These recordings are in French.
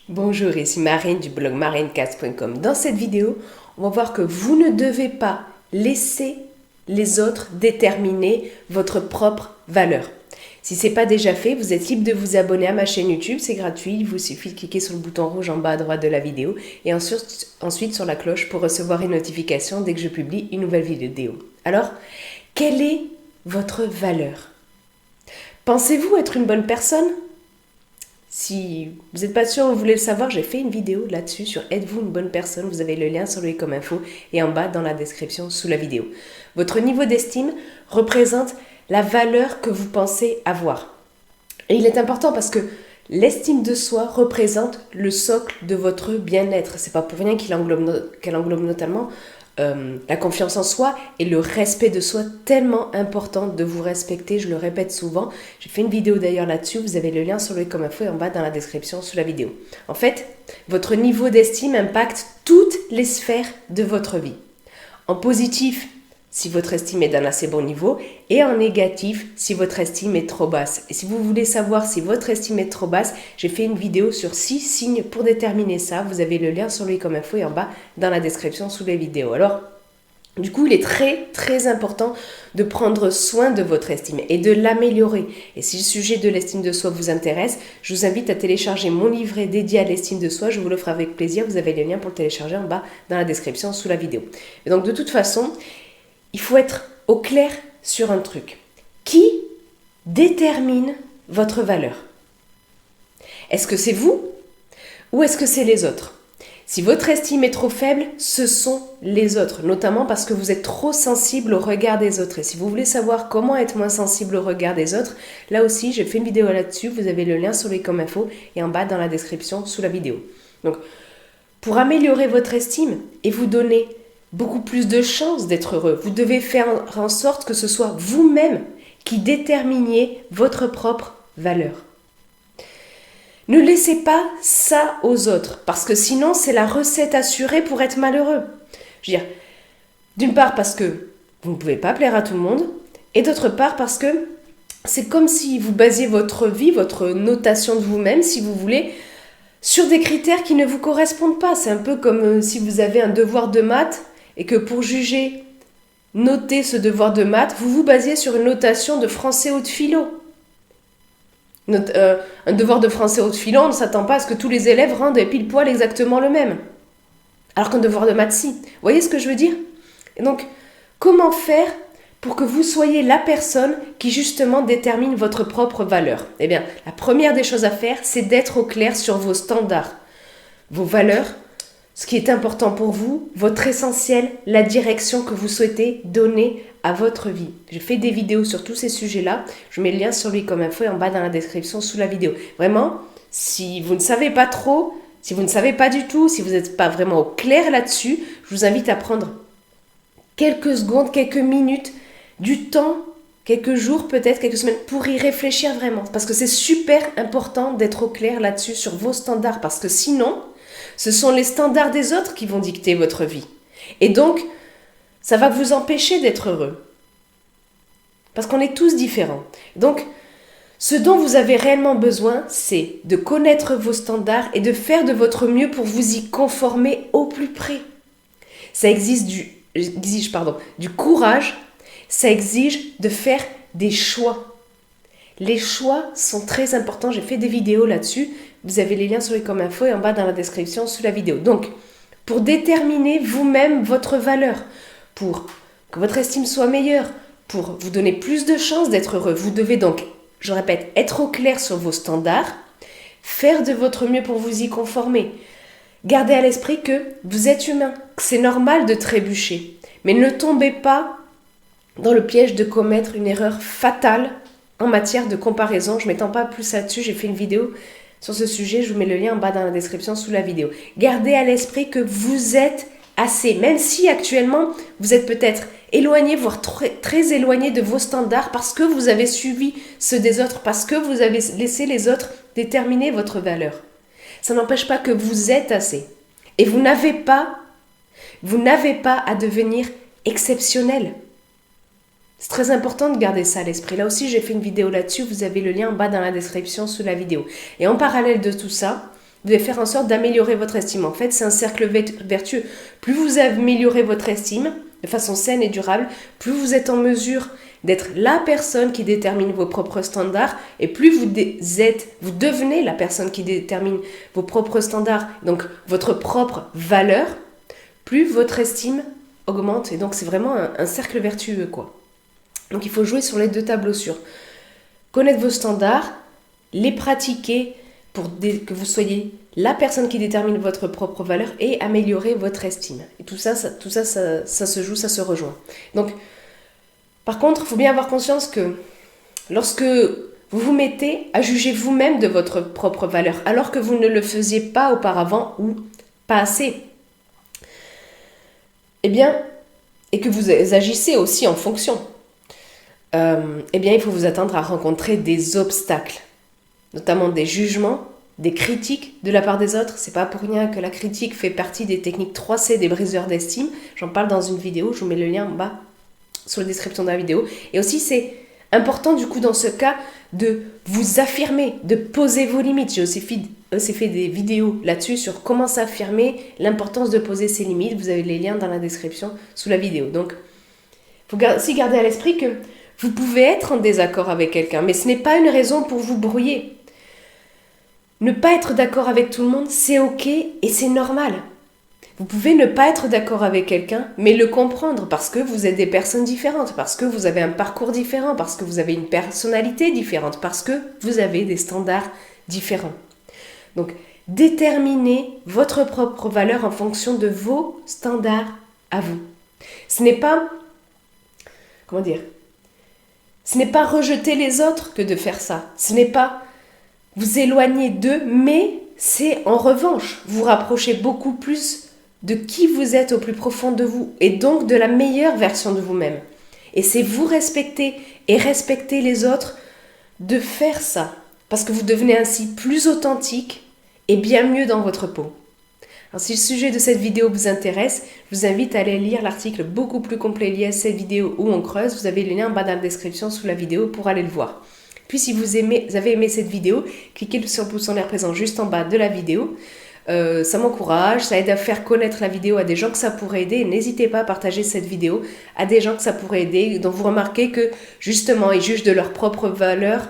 Bonjour, ici Marine du blog marinecast.com. Dans cette vidéo, on va voir que vous ne devez pas laisser les autres déterminer votre propre valeur. Si ce n'est pas déjà fait, vous êtes libre de vous abonner à ma chaîne YouTube, c'est gratuit, il vous suffit de cliquer sur le bouton rouge en bas à droite de la vidéo et ensuite sur la cloche pour recevoir une notification dès que je publie une nouvelle vidéo. Alors, quelle est votre valeur? Pensez-vous être une bonne personne? Si vous n'êtes pas sûr, vous voulez le savoir, j'ai fait une vidéo là-dessus sur Êtes-vous une bonne personne? Vous avez le lien sur le comme info et en bas dans la description sous la vidéo. Votre niveau d'estime représente la valeur que vous pensez avoir. Et il est important parce que l'estime de soi représente le socle de votre bien-être. C'est pas pour rien qu'elle englobe notamment la confiance en soi et le respect de soi, tellement important de vous respecter, je le répète souvent. J'ai fait une vidéo d'ailleurs là-dessus, vous avez le lien sur le comme info et en bas dans la description sous la vidéo. En fait, votre niveau d'estime impacte toutes les sphères de votre vie. En positif, si votre estime est d'un assez bon niveau, et en négatif, si votre estime est trop basse. Et si vous voulez savoir si votre estime est trop basse, j'ai fait une vidéo sur 6 signes pour déterminer ça. Vous avez le lien sur le comme info et en bas dans la description sous les vidéos. Alors, du coup, il est très important de prendre soin de votre estime et de l'améliorer. Et si le sujet de l'estime de soi vous intéresse, je vous invite à télécharger mon livret dédié à l'estime de soi. Je vous l'offre avec plaisir. Vous avez le lien pour le télécharger en bas dans la description sous la vidéo. Et donc, de toute façon, il faut être au clair sur un truc. Qui détermine votre valeur? Est-ce que c'est vous ou est-ce que c'est les autres? Si votre estime est trop faible, ce sont les autres, notamment parce que vous êtes trop sensible au regard des autres. Et si vous voulez savoir comment être moins sensible au regard des autres, là aussi, j'ai fait une vidéo là-dessus. Vous avez le lien sur les comme info et en bas dans la description sous la vidéo. Donc, pour améliorer votre estime et vous donner beaucoup plus de chances d'être heureux, vous devez faire en sorte que ce soit vous-même qui déterminiez votre propre valeur. Ne laissez pas ça aux autres, parce que sinon c'est la recette assurée pour être malheureux. Je veux dire, d'une part parce que vous ne pouvez pas plaire à tout le monde, et d'autre part parce que c'est comme si vous basiez votre vie, votre notation de vous-même, si vous voulez, sur des critères qui ne vous correspondent pas. C'est un peu comme si vous avez un devoir de maths et que pour juger, noter ce devoir de maths, vous vous basiez sur une notation de français ou de philo. Un devoir de français ou de philo, on ne s'attend pas à ce que tous les élèves rendent pile poil exactement le même. Alors qu'un devoir de maths, si. Vous voyez ce que je veux dire? Et donc, comment faire pour que vous soyez la personne qui justement détermine votre propre valeur? Eh bien, la première des choses à faire, c'est d'être au clair sur vos standards, vos valeurs, ce qui est important pour vous, votre essentiel, la direction que vous souhaitez donner à votre vie. Je fais des vidéos sur tous ces sujets-là. Je mets le lien sur lui comme info et en bas dans la description sous la vidéo. Vraiment, si vous ne savez pas trop, si vous ne savez pas du tout, si vous n'êtes pas vraiment au clair là-dessus, je vous invite à prendre quelques secondes, quelques minutes, du temps, quelques jours peut-être, quelques semaines, pour y réfléchir vraiment. Parce que c'est super important d'être au clair là-dessus sur vos standards. Parce que sinon, ce sont les standards des autres qui vont dicter votre vie. Et donc, ça va vous empêcher d'être heureux. Parce qu'on est tous différents. Donc, ce dont vous avez réellement besoin, c'est de connaître vos standards et de faire de votre mieux pour vous y conformer au plus près. Ça exige du courage, ça exige de faire des choix. Les choix sont très importants, j'ai fait des vidéos là-dessus. Vous avez les liens sur les comme info et en bas dans la description sous la vidéo. Donc, pour déterminer vous-même votre valeur, pour que votre estime soit meilleure, pour vous donner plus de chances d'être heureux, vous devez donc, je répète, être au clair sur vos standards, faire de votre mieux pour vous y conformer. Gardez à l'esprit que vous êtes humain, que c'est normal de trébucher, mais ne tombez pas dans le piège de commettre une erreur fatale en matière de comparaison. Je ne m'étends pas plus là-dessus, j'ai fait une vidéo sur ce sujet, je vous mets le lien en bas dans la description sous la vidéo. Gardez à l'esprit que vous êtes assez, même si actuellement vous êtes peut-être éloigné, voire très éloigné de vos standards parce que vous avez suivi ceux des autres, parce que vous avez laissé les autres déterminer votre valeur. Ça n'empêche pas que vous êtes assez. Et vous n'avez pas à devenir exceptionnel. C'est très important de garder ça à l'esprit. Là aussi, j'ai fait une vidéo là-dessus. Vous avez le lien en bas dans la description sous la vidéo. Et en parallèle de tout ça, vous devez faire en sorte d'améliorer votre estime. En fait, c'est un cercle vertueux. Plus vous améliorez votre estime de façon saine et durable, plus vous êtes en mesure d'être la personne qui détermine vos propres standards et plus vous devenez la personne qui détermine vos propres standards, donc votre propre valeur, plus votre estime augmente. Et donc, c'est vraiment un cercle vertueux, quoi. Donc, il faut jouer sur les deux tableaux sur connaître vos standards, les pratiquer pour que vous soyez la personne qui détermine votre propre valeur et améliorer votre estime. Et tout ça se joue, ça se rejoint. Donc, par contre, il faut bien avoir conscience que lorsque vous vous mettez à juger vous-même de votre propre valeur, alors que vous ne le faisiez pas auparavant ou pas assez, eh bien, et que vous agissez aussi en fonction, eh bien, il faut vous attendre à rencontrer des obstacles, notamment des jugements, des critiques de la part des autres. C'est pas pour rien que la critique fait partie des techniques 3C des briseurs d'estime. J'en parle dans une vidéo, je vous mets le lien en bas sur la description de la vidéo. Et aussi, c'est important du coup dans ce cas de vous affirmer, de poser vos limites. J'ai aussi fait des vidéos là-dessus sur comment s'affirmer, l'importance de poser ses limites. Vous avez les liens dans la description sous la vidéo. Donc, il faut aussi garder à l'esprit que vous pouvez être en désaccord avec quelqu'un, mais ce n'est pas une raison pour vous brouiller. Ne pas être d'accord avec tout le monde, c'est ok et c'est normal. Vous pouvez ne pas être d'accord avec quelqu'un, mais le comprendre parce que vous êtes des personnes différentes, parce que vous avez un parcours différent, parce que vous avez une personnalité différente, parce que vous avez des standards différents. Donc, déterminez votre propre valeur en fonction de vos standards à vous. Ce n'est pas, ce n'est pas rejeter les autres que de faire ça. Ce n'est pas vous éloigner d'eux, mais c'est en revanche vous rapprocher beaucoup plus de qui vous êtes au plus profond de vous et donc de la meilleure version de vous-même. Et c'est vous respecter et respecter les autres de faire ça parce que vous devenez ainsi plus authentique et bien mieux dans votre peau. Alors si le sujet de cette vidéo vous intéresse, je vous invite à aller lire l'article beaucoup plus complet lié à cette vidéo où on creuse. Vous avez le lien en bas dans la description sous la vidéo pour aller le voir. Puis si vous avez aimé cette vidéo, cliquez sur le pouce en l'air présent juste en bas de la vidéo. Ça m'encourage, ça aide à faire connaître la vidéo à des gens que ça pourrait aider. N'hésitez pas à partager cette vidéo à des gens que ça pourrait aider, dont vous remarquez que justement ils jugent de leur propre valeur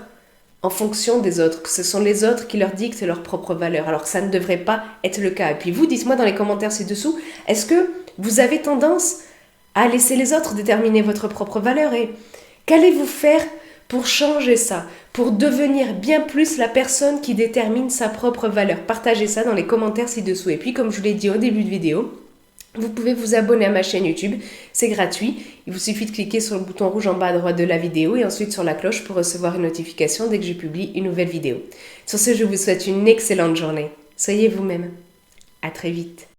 en fonction des autres, que ce sont les autres qui leur dictent leur propre valeur, alors que ça ne devrait pas être le cas. Et puis vous, dites-moi dans les commentaires ci-dessous, est-ce que vous avez tendance à laisser les autres déterminer votre propre valeur et qu'allez-vous faire pour changer ça, pour devenir bien plus la personne qui détermine sa propre valeur? Partagez ça dans les commentaires ci-dessous. Et puis, comme je vous l'ai dit au début de vidéo, vous pouvez vous abonner à ma chaîne YouTube, c'est gratuit. Il vous suffit de cliquer sur le bouton rouge en bas à droite de la vidéo et ensuite sur la cloche pour recevoir une notification dès que je publie une nouvelle vidéo. Sur ce, je vous souhaite une excellente journée. Soyez vous-même. À très vite.